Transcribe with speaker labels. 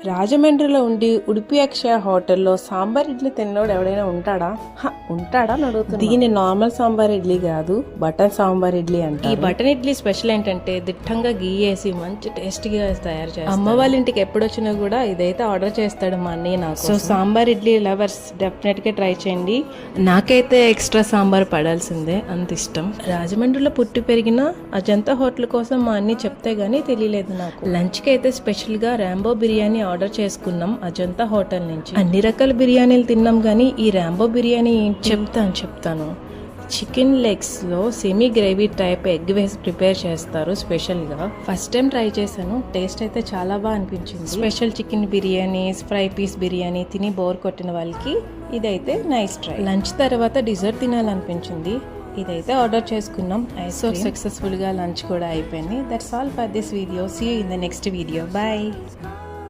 Speaker 1: రాజమండ్రిలో ఉండి ఉడిపి అక్షయ హోటల్లో సాంబార్ ఇడ్లీ తిన్నోడు ఎవడైనా ఉంటాడా అని అడుగుతుంది. దీని నార్మల్ సాంబార్ ఇడ్లీ కాదు, బటన్ సాంబార్ ఇడ్లీ అంటారు. ఈ బటన్ ఇడ్లీ స్పెషల్ ఏంటంటే దిట్టంగా గీ వేసి మంచి టేస్టీగా తయారు చేస్తారు. అమ్మ వాళ్ళ ఇంటికి ఎప్పుడు వచ్చినా కూడా ఇదైతే ఆర్డర్ చేస్తాడు మా అన్నయ్య నాకు. So sambar idli lovers definite గా ట్రై చేయండి. నాకైతే ఎక్స్ట్రా సాంబార్ పడాల్సిందే, అంత ఇష్టం. రాజమండ్రిలో పుట్టి పెరిగిన అజంతా హోటల్ కోసం మా అన్ని చెప్తే గానీ తెలియలేదు నాకు. లంచ్ కి అయితే స్పెషల్ గా రాంబో బిర్యానీ ఆర్డర్ చేసుకున్నాం అజంతా హోటల్ నుంచి. అన్ని రకాల బిర్యానీలు తిన్నాం కానీ ఈ రాంబో బిర్యానీ చెప్తాను. చికెన్ లెగ్స్ లో సెమీ గ్రేవీ టైప్ ఎగ్ వేసి ప్రిపేర్ చేస్తారు స్పెషల్ గా. ఫస్ట్ టైం ట్రై చేశాను, టేస్ట్ అయితే చాలా బాగా అనిపించింది. Special chicken biryani, fry piece biryani తిని బోర్ కొట్టిన వాళ్ళకి ఇదైతే నైస్ ట్రై. లంచ్ తర్వాత డిజర్ట్ తినాలనిపించింది, ఇదైతే ఆర్డర్ చేసుకున్నాం. సో సక్సెస్ఫుల్ గా లంచ్ కూడా అయిపోయింది. That's all for this video. See you in the next video. Bye.